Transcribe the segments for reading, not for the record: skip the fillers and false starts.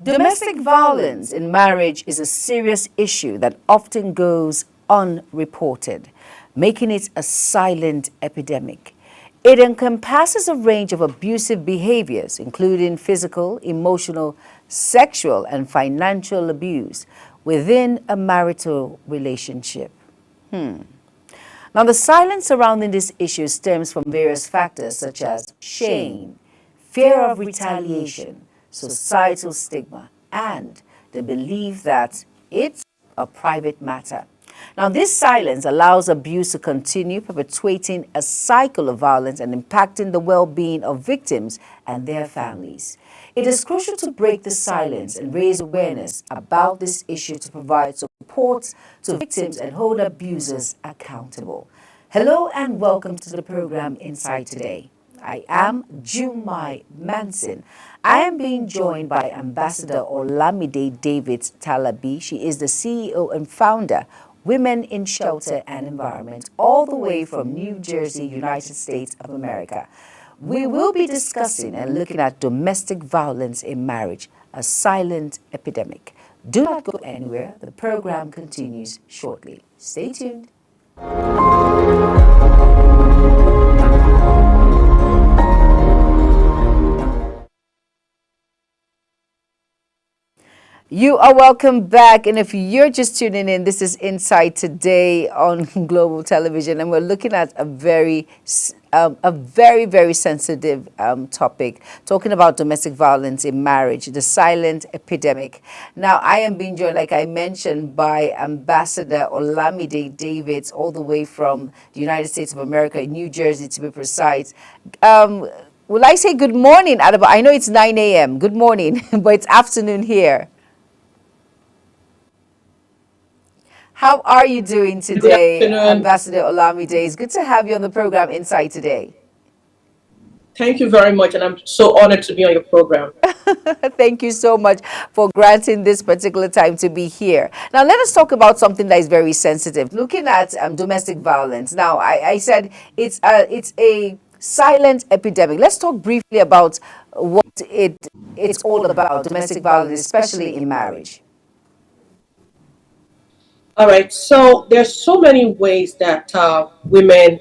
Domestic violence in marriage is a serious issue that often goes unreported, making it a silent epidemic. It encompasses a range of abusive behaviors, including physical, emotional, sexual, and financial abuse within a marital relationship. Now, the silence surrounding this issue stems from various factors such as shame, fear of retaliation, societal stigma, and the belief that it's a private matter. Now, this silence allows abuse to continue, perpetuating a cycle of violence and impacting the well-being of victims and their families. It is crucial to break the silence and raise awareness about this issue to provide support to victims and hold abusers accountable. Hello and welcome to the program Inside Today. I am Jumai Manson. I am being joined by Ambassador Olamide David Talabi. She is the CEO and founder, Women in Shelter and Environment, all the way from New Jersey, United States of America. We will be discussing and looking at domestic violence in marriage, a silent epidemic. Do not go anywhere. The program continues shortly. Stay tuned. You are welcome back, and if you're just tuning in, this is Inside Today on Global Television, and we're looking at a very sensitive topic, talking about domestic violence in marriage, the silent epidemic. Now, I am being joined, like I mentioned, by Ambassador Olamide Davids, all the way from the United States of America, New Jersey to be precise. Will I say good morning? I know it's 9 a.m. Good morning, but it's afternoon here. How are you doing today, Ambassador Olamide? It's good to have you on the program Inside Today. Thank you very much, and I'm so honored to be on your program. Thank you so much for granting this particular time to be here. Now, let us talk about something that is very sensitive. Looking at domestic violence. Now, I said it's a silent epidemic. Let's talk briefly about what it's all about, domestic violence, especially in marriage. All right, so there's so many ways that women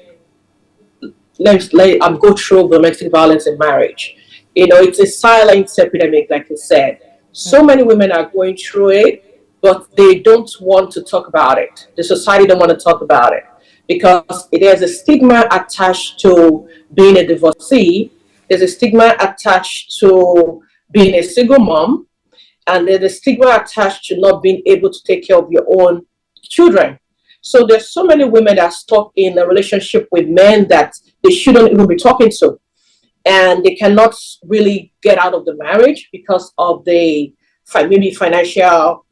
go through domestic violence in marriage. You know, it's a silent epidemic, like you said. So many women are going through it, but they don't want to talk about it. The society don't want to talk about it because there's a stigma attached to being a divorcee. There's a stigma attached to being a single mom, and there's a stigma attached to not being able to take care of your own children. So there's so many women that are stuck in a relationship with men that they shouldn't even be talking to, and they cannot really get out of the marriage because of the maybe financial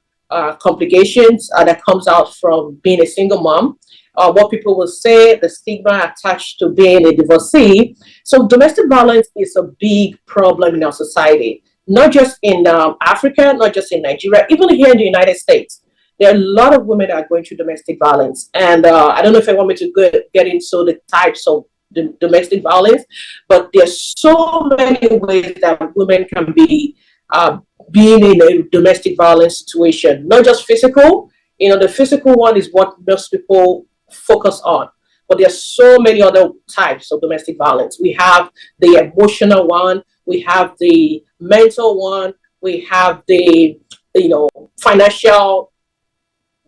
complications that comes out from being a single mom. What people will say, the stigma attached to being a divorcee. So domestic violence is a big problem in our society, not just in Africa, not just in Nigeria, even here in the United States. There are a lot of women that are going through domestic violence. And I don't know if I want me to get into the types of the domestic violence, but there's so many ways that women can be being in a domestic violence situation, not just physical. You know, the physical one is what most people focus on, but there's so many other types of domestic violence. We have the emotional one, we have the mental one, we have the, financial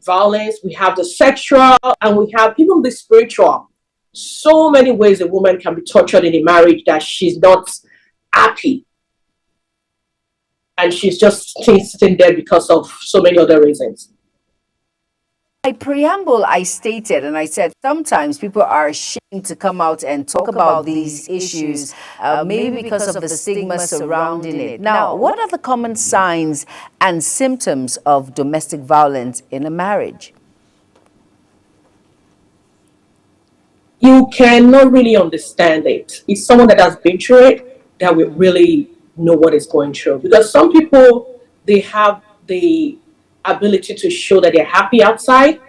violence, we have the sexual, and we have even the spiritual. So many ways a woman can be tortured in a marriage that she's not happy, and she's just sitting there because of so many other reasons. My preamble, I stated, and I said sometimes people are ashamed to come out and talk about these issues, maybe because of the stigma surrounding it. Now, what are the common signs and symptoms of domestic violence in a marriage? You cannot really understand it. It's someone that has been through it that will really know what is going through. Because some people, they have the ability to show that they're happy outside.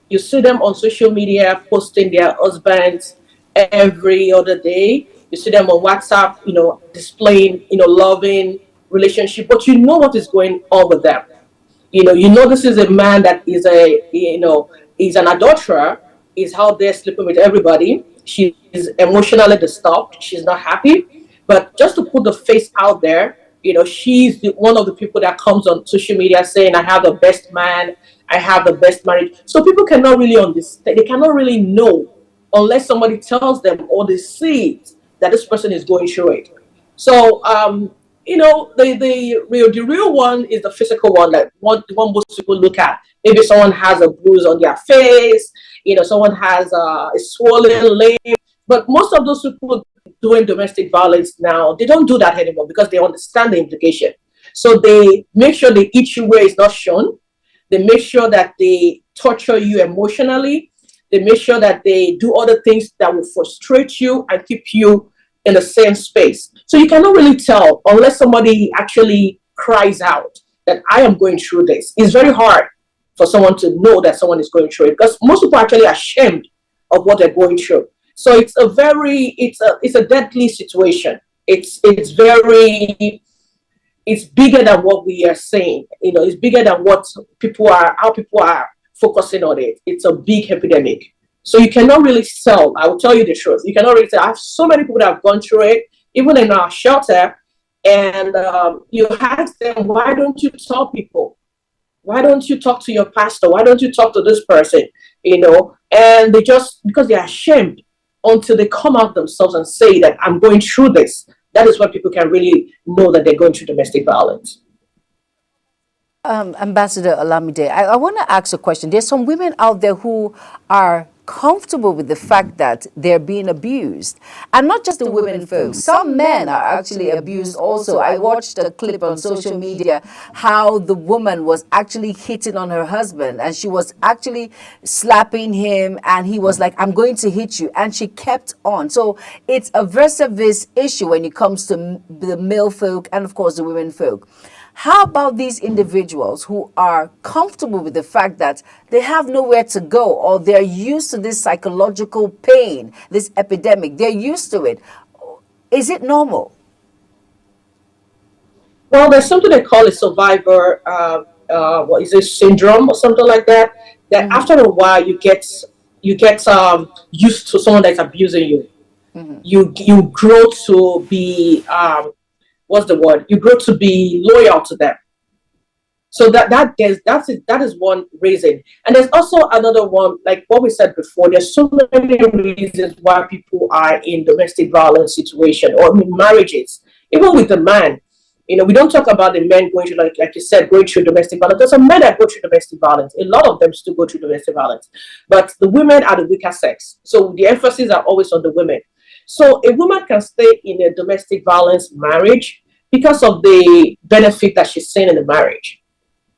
You see them on social media posting their husbands every other day. You see them on WhatsApp, displaying, loving relationship, but you know what is going on with them. You know this is a man that is is an adulterer, is out there sleeping with everybody. She's emotionally disturbed. She's not happy. But just to put the face out there, she's one of the people that comes on social media saying, I have the best man, I have the best marriage. So people cannot really understand, they cannot really know unless somebody tells them or they see that this person is going through it. So the real one is the physical one, that the one most people look at. Maybe someone has a bruise on their face, someone has a swollen limb. But most of those people doing domestic violence now, they don't do that anymore because they understand the implication. So they make sure they eat you where it's not shown. They make sure that they torture you emotionally. They make sure that they do other things that will frustrate you and keep you in the same space. So you cannot really tell unless somebody actually cries out that I am going through this. It's very hard for someone to know that someone is going through it because most people are actually ashamed of what they're going through. So it's a deadly situation. It's bigger than what we are saying. It's bigger than how people are focusing on it. It's a big epidemic. So you cannot really tell. I will tell you the truth. You cannot really tell. I have so many people that have gone through it, even in our shelter. And you ask them, why don't you tell people? Why don't you talk to your pastor? Why don't you talk to this person? And they just, because they're ashamed until they come out themselves and say that I'm going through this. That is when people can really know that they're going through domestic violence. Ambassador Olamide, I want to ask a question. There's some women out there who are comfortable with the fact that they're being abused. And not just the women folks. Some men are actually abused also. I watched a clip on social media how the woman was actually hitting on her husband and she was actually slapping him and he was like, I'm going to hit you. And she kept on. So it's a versus issue when it comes to the male folk and of course the women folk. How about these individuals who are comfortable with the fact that they have nowhere to go or they're used to this psychological pain, this epidemic? They're used to it. Is it normal? Well, there's something they call a survivor, what is it, syndrome or something like that. That after a while you get used to someone that's abusing you. You grow to be what's the word? You grow to be loyal to them. So that is one reason. And there's also another one, like what we said before, there's so many reasons why people are in domestic violence situation or in marriages, even with the man. We don't talk about the men going through, like you said, going through domestic violence. There's some men that go through domestic violence. A lot of them still go through domestic violence. But the women are the weaker sex. So the emphasis are always on the women. So a woman can stay in a domestic violence marriage because of the benefit that she's seeing in the marriage.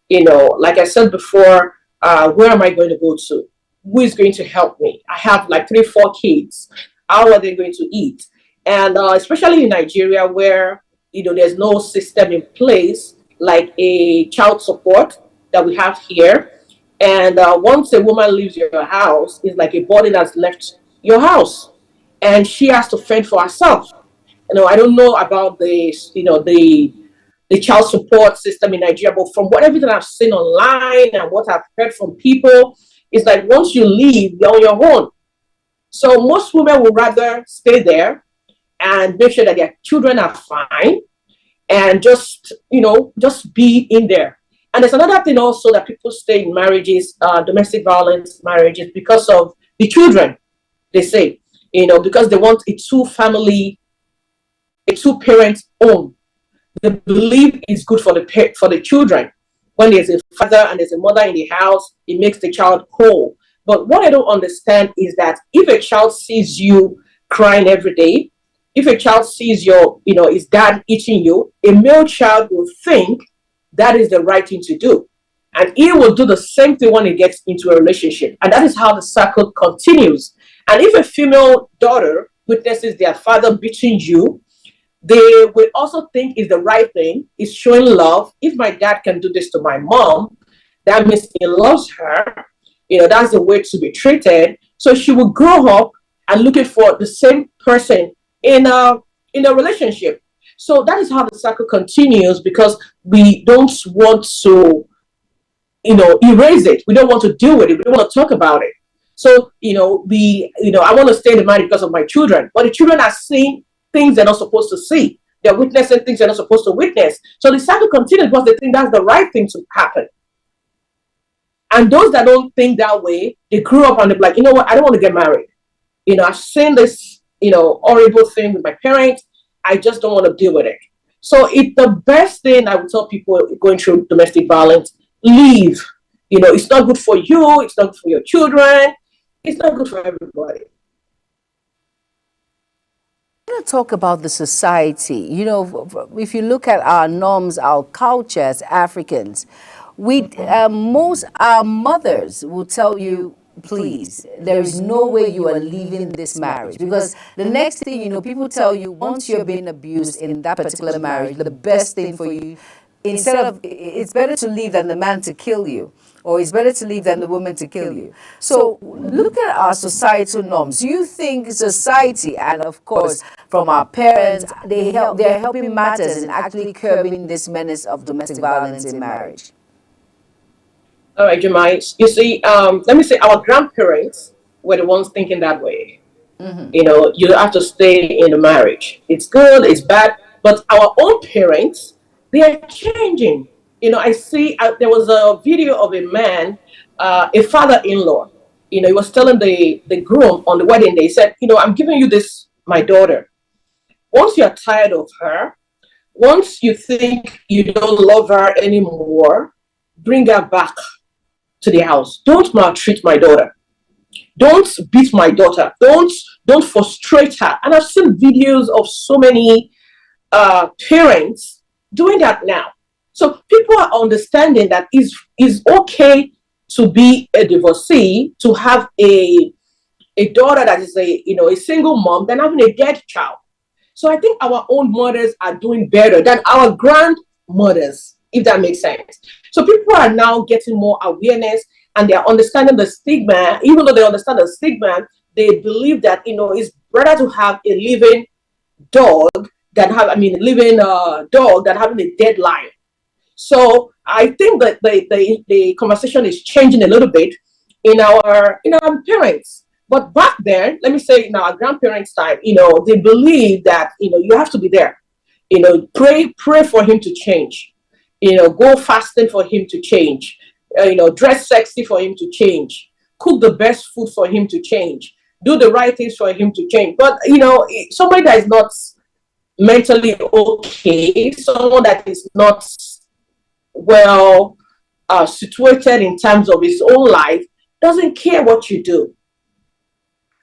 Like I said before, where am I going to go to? Who is going to help me? I have like 3, 4 kids. How are they going to eat? And especially in Nigeria where, there's no system in place like a child support that we have here. And once a woman leaves your house, it's like a body that's left your house. And she has to fend for herself. I don't know about the child support system in Nigeria, but from everything I've seen online and what I've heard from people, it's like once you leave, you're on your own. So most women would rather stay there and make sure that their children are fine and just be in there. And there's another thing also that people stay in marriages, domestic violence marriages, because of the children, they say, because they want a two-parent home. They believe it's good for the children. When there's a father and there's a mother in the house, it makes the child whole. But what I don't understand is that if a child sees you crying every day, if a child sees his dad eating you, a male child will think that is the right thing to do. And he will do the same thing when he gets into a relationship. And that is how the cycle continues. And if a female daughter witnesses their father beating you, they will also think is the right thing, is showing love. If my dad can do this to my mom, that means he loves her. That's the way to be treated. So she will grow up and looking for the same person in a relationship. So that is how the cycle continues because we don't want to, erase it. We don't want to deal with it. We don't want to talk about it. So, I want to stay in the marriage because of my children, but the children are seeing things they're not supposed to see. They're witnessing things they're not supposed to witness. So the cycle continues because they think that's the right thing to happen. And those that don't think that way, they grew up and they're like, you know what, I don't want to get married. I've seen this, horrible thing with my parents. I just don't want to deal with it. So it's the best thing I would tell people going through domestic violence, leave. It's not good for you. It's not good for your children. It's not good for everybody. I want to talk about the society. If you look at our norms, our culture as Africans, most our mothers will tell you, please, there is no way you are leaving this marriage, because the next thing people tell you, once you're being abused in that particular marriage, the best thing for you, instead of, it's better to leave than the man to kill you, or it's better to leave than the woman to kill you. So look at our societal norms. Do you think society, and of course from our parents, they're helping matters in actually curbing this menace of domestic violence in marriage? All right, Jemai. You see, let me say our grandparents were the ones thinking that way. Mm-hmm. You have to stay in a marriage. It's good, it's bad, but our own parents, they are changing. I see there was a video of a man, a father-in-law. He was telling the groom on the wedding day, he said, I'm giving you this, my daughter. Once you're tired of her, once you think you don't love her anymore, bring her back to the house. Don't maltreat my daughter. Don't beat my daughter. Don't frustrate her. And I've seen videos of so many parents doing that now. So people are understanding that it's okay to be a divorcee, to have a daughter that is a single mom, than having a dead child. So I think our own mothers are doing better than our grandmothers, if that makes sense. So people are now getting more awareness and they are understanding the stigma. Even though they understand the stigma, they believe that it's better to have a living dog than living dog than having a dead lion. So I think that the conversation is changing a little bit in our parents. But back then, let me say in our grandparents' time, they believe that you have to be there. Pray for him to change. Go fasting for him to change. Dress sexy for him to change. Cook the best food for him to change. Do the right things for him to change. But somebody that is not mentally okay, someone that is not well situated in terms of his own life, doesn't care what you do.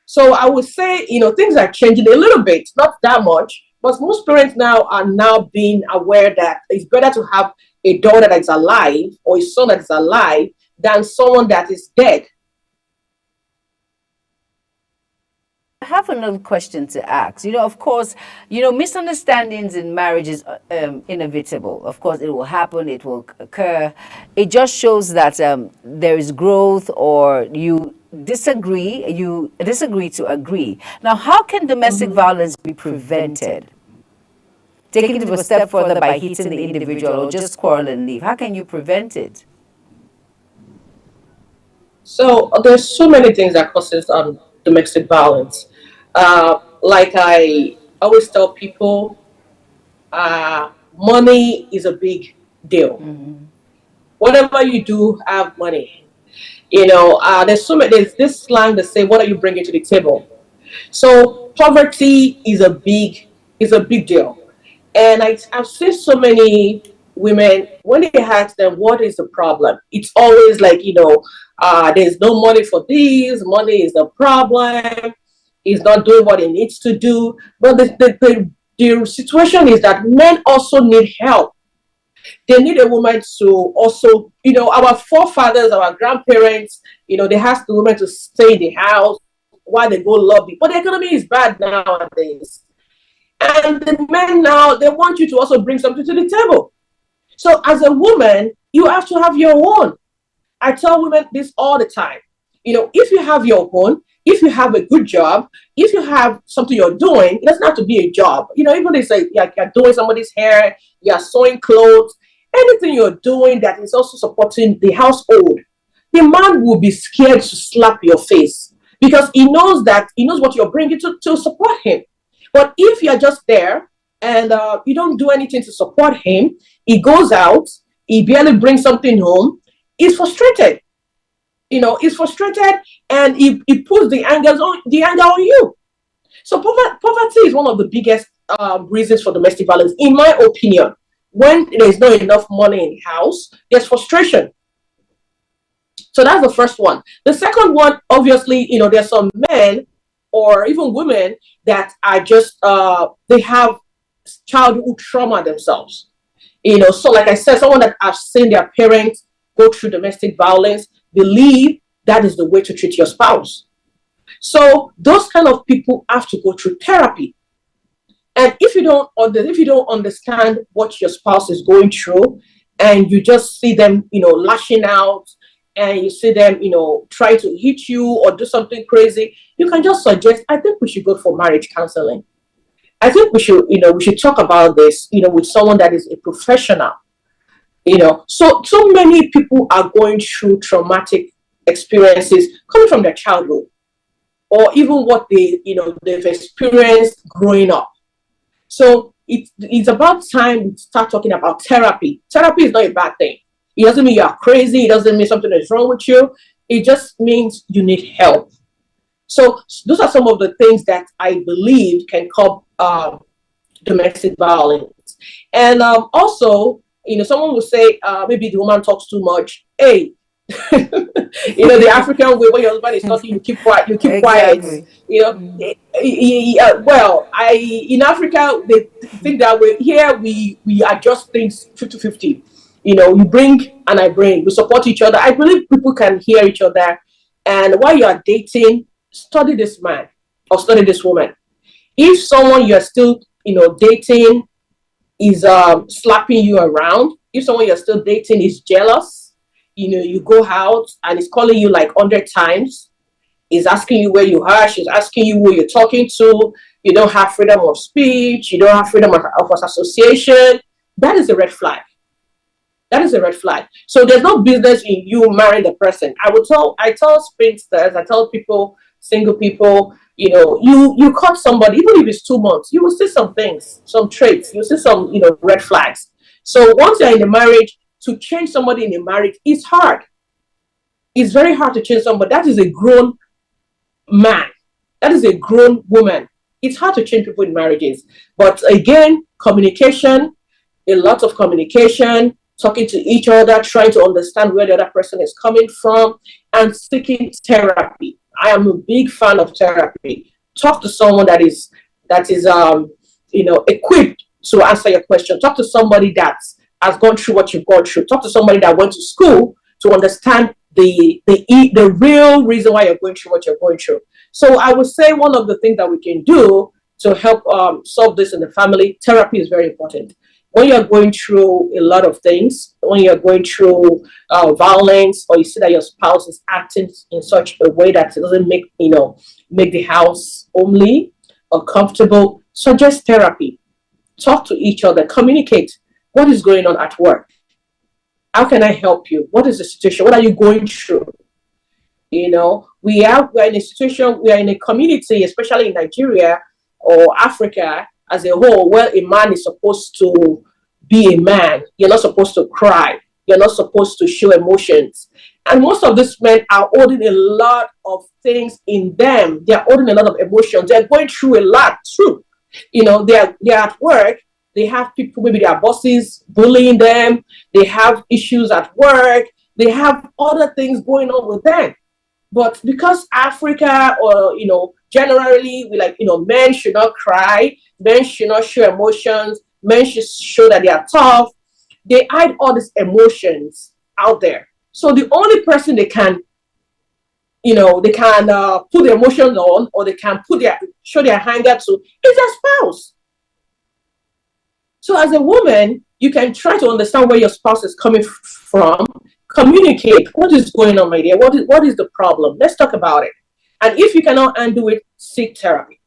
So I would say, things are changing a little bit, not that much, but most parents now are now being aware that it's better to have a daughter that's alive or a son that's alive than someone that is dead. I have another question to ask. Of course, misunderstandings in marriage is inevitable. Of course, it will happen, it will occur. It just shows that there is growth, or you disagree to agree. Now, how can domestic violence be prevented? Taking it a step further by hitting the individual or just quarrel and leave. How can you prevent it? So there's so many things that causes domestic violence. Like I always tell people, money is a big deal. Mm-hmm. Whatever you do, have money. There's this slang that say, "What are you bringing to the table?" So poverty is a big deal. And I've seen so many women, when they ask them, what is the problem? It's always like, there's no money for this, money is the problem, he's not doing what he needs to do. But the situation is that men also need help. They need a woman to also, our forefathers, our grandparents, they ask the woman to stay in the house while they go lobby. But the economy is bad nowadays. And the men now, they want you to also bring something to the table. So as a woman, you have to have your own. I tell women this all the time. If you have your own, if you have a good job, if you have something you're doing, it doesn't have to be a job. Even if it's like you're doing somebody's hair, you're sewing clothes, anything you're doing that is also supporting the household, the man will be scared to slap your face because he knows what you're bringing to support him. But if you're just there and you don't do anything to support him, he goes out, he barely brings something home, he's frustrated. He's frustrated and he puts the anger on you. So poverty is one of the biggest reasons for domestic violence, in my opinion. When there's not enough money in the house, there's frustration. So that's the first one. The second one, obviously, there's some men or even women that are just they have childhood trauma themselves. So like I said, someone that have seen their parents go through domestic violence believe that is the way to treat your spouse. So those kind of people have to go through therapy. And if you don't understand what your spouse is going through, and you just see them, lashing out, and you see them, try to hit you or do something crazy, you can just suggest, I think we should go for marriage counseling. I think we should talk about this, with someone that is a professional. So many people are going through traumatic experiences coming from their childhood, or even what they've experienced growing up. So it's about time we start talking about therapy. Therapy is not a bad thing. It doesn't mean you are crazy. It doesn't mean something is wrong with you. It just means you need help. So those are some of the things that I believe can curb domestic violence. And also, someone will say, maybe the woman talks too much. Hey, the African way, when your husband is talking, you keep quiet. You keep quiet. Well, in Africa they think that way. Here we adjust things 50-50. You bring and I bring. We support each other. I believe people can hear each other. And while you are dating, study this man or study this woman. If someone you're still dating is slapping you around, if someone you're still dating is jealous, you go out and is calling you like 100 times, is asking you where you are, she's asking you who you're talking to, you don't have freedom of speech, you don't have freedom of association, that is a red flag. That is a red flag. So there's no business in you marrying the person. I tell spinsters, I tell people, single people, you caught somebody, even if it's 2 months, you will see some things, some traits, you'll see some, red flags. So once you're in a marriage, to change somebody in a marriage is hard. It's very hard to change somebody. That is a grown man. That is a grown woman. It's hard to change people in marriages. But again, communication, a lot of communication, talking to each other, trying to understand where the other person is coming from, and seeking therapy. I am a big fan of therapy. Talk to someone that is equipped to answer your question. Talk to somebody that has gone through what you've gone through. Talk to somebody that went to school to understand the real reason why you're going through what you're going through. So I would say one of the things that we can do to help solve this in the family, therapy is very important. When you're going through a lot of things, when you're going through violence, or you see that your spouse is acting in such a way that it doesn't make the house homely or comfortable, suggest therapy. Talk to each other, communicate. What is going on at work? How can I help you? What is the situation? What are you going through? We're in a situation, we are in a community, especially in Nigeria or Africa as a whole, where a man is supposed to be a man. You're not supposed to cry. You're not supposed to show emotions. And most of these men are holding a lot of things in them. They're holding a lot of emotions. They're going through a lot too. They're at work. They have people, maybe their bosses bullying them. They have issues at work. They have other things going on with them. But because Africa, or, generally, men should not cry. Men should not show emotions. Men should show that they are tough. They hide all these emotions out there. So the only person they can, put the emotions on, or they can show their anger to, is their spouse. So as a woman, you can try to understand where your spouse is coming from Communicate. What is going on, my dear? What is the problem? Let's talk about it. And if you cannot undo it, seek therapy.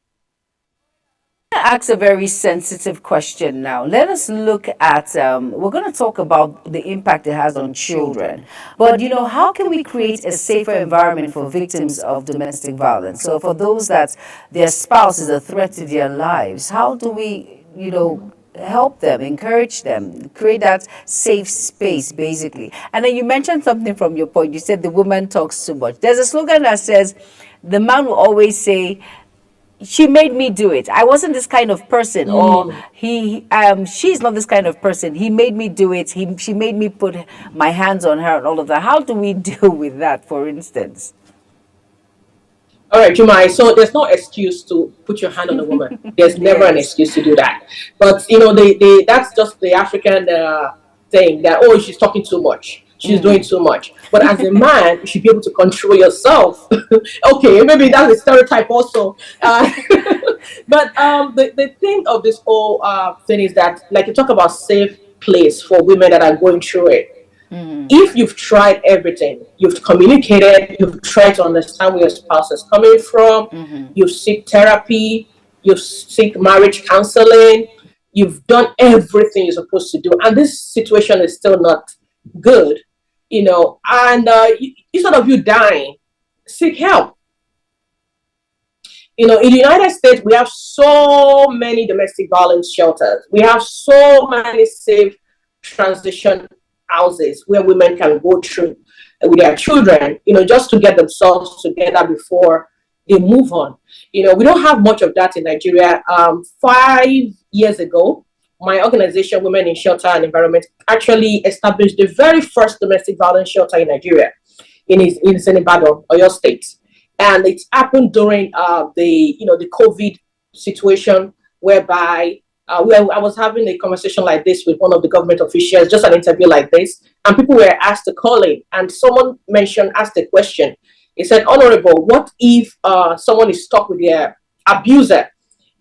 Ask a very sensitive question now. Let us look at, we're going to talk about the impact it has on children. But, how can we create a safer environment for victims of domestic violence? So, for those that their spouse is a threat to their lives, how do we, help them, encourage them, create that safe space, basically? And then you mentioned something from your point. You said the woman talks too much. There's a slogan that says, the man will always say, she made me do it. I wasn't this kind of person, or she's not this kind of person. He made me do it. She made me put my hands on her and all of that. How do we deal with that, for instance? All right, Jumai. So there's no excuse to put your hand on a woman. There's never an excuse to do that. But that's just the African thing that, oh, she's talking too much. She's doing too much. But as a man, you should be able to control yourself. Okay, maybe that's a stereotype also. But the thing of this whole thing is that, like, you talk about safe place for women that are going through it. If you've tried everything, you've communicated, you've tried to understand where your spouse is coming from, you've seek therapy, you've seek marriage counseling, you've done everything you're supposed to do, and this situation is still not good, and instead of you dying, seek help. In the United States, we have so many domestic violence shelters. We have so many safe transition houses where women can go through with their children, just to get themselves together before they move on. We don't have much of that in Nigeria. 5 years ago, my organization, Women in Shelter and Environment, actually established the very first domestic violence shelter in Nigeria, in Ibadan, Oyo State. And it happened during the COVID situation, whereby I was having a conversation like this with one of the government officials, just an interview like this, and people were asked to call in, and someone asked a question. He said, "Honorable, what if someone is stuck with their abuser,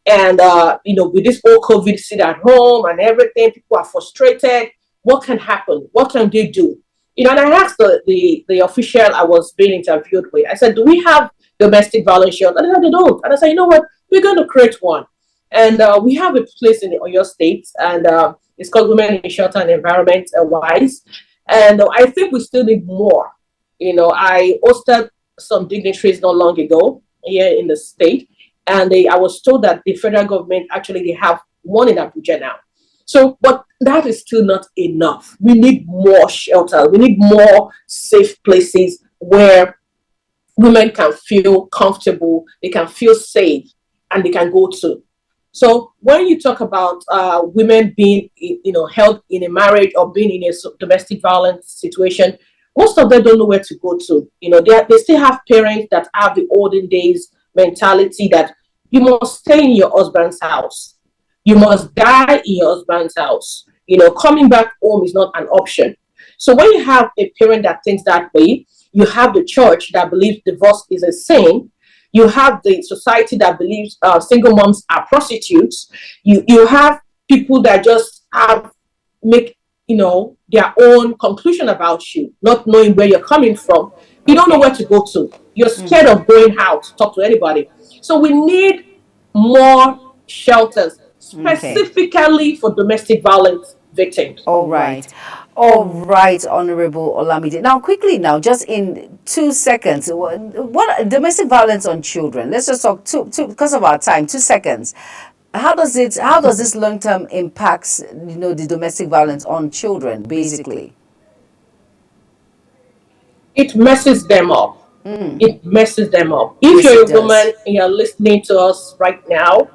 and with this whole COVID, sit at home and everything, people are frustrated. What can happen? What can they do?" And I asked the official I was being interviewed with. I said, "Do we have domestic violence shelter?" And they said, "They don't." And I said, "You know what? We're going to create one." And we have a place in the Oyo State, and it's called Women in Shelter and Environment, WISE. And I think we still need more. I hosted some dignitaries not long ago here in the state, and I was told that the federal government, actually, they have one in Abuja now. So, but that is still not enough. We need more shelter. We need more safe places where women can feel comfortable, they can feel safe, and they can go to. So when you talk about women being, held in a marriage or being in a domestic violence situation, most of them don't know where to go to. They still have parents that have the olden days mentality that you must stay in your husband's house. You must die in your husband's house. Coming back home is not an option. So when you have a parent that thinks that way, you have the church that believes divorce is a sin. You have the society that believes single moms are prostitutes. You have people that just make their own conclusion about you, not knowing where you're coming from. You don't know where to go to. You're scared of going out to talk to anybody. So we need more shelters, specifically for domestic violence victims. All right. All right, Honorable Olamide. Now, quickly just in 2 seconds, what domestic violence on children? Let's just talk because of our time, 2 seconds. How does this long-term impacts, the domestic violence on children, basically? It messes them up. It messes them up. If you're a woman and you're listening to us right now,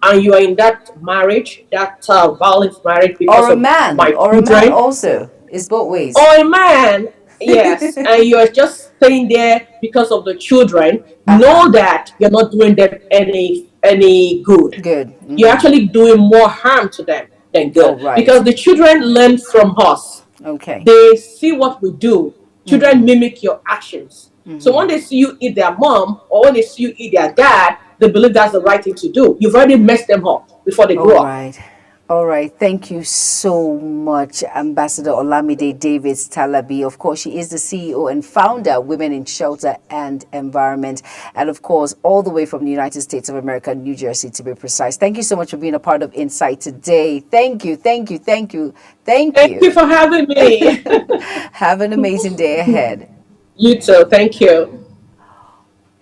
and you are in that marriage, that violent marriage, because or a man, or a man also, it's both ways. Or a man, yes, and you are just staying there because of the children. Know that you're not doing them any good. You're actually doing more harm to them than good. Because the children learn from us. They see what we do. Children mimic your actions. So when they see you eat their mom, or when they see you eat their dad, they believe that's the right thing to do. You've already messed them up before they grow up. All right. Thank you so much, Ambassador Olamide Davis Talabi. Of course, she is the CEO and founder, Women in Shelter and Environment. And of course, all the way from the United States of America, New Jersey, to be precise. Thank you so much for being a part of Insight today. Thank you. Thank you. Thank you. Thank Thank you you. for having me. Have an amazing day ahead. You too. Thank you.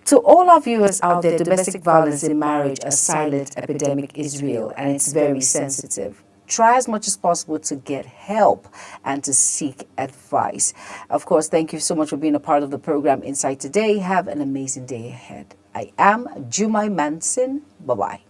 To all our viewers out there, domestic violence in marriage, a silent epidemic, is real and it's very sensitive. Try as much as possible to get help and to seek advice. Of course, thank you so much for being a part of the program Insight Today. Have an amazing day ahead. I am Jumai Manson. Bye-bye.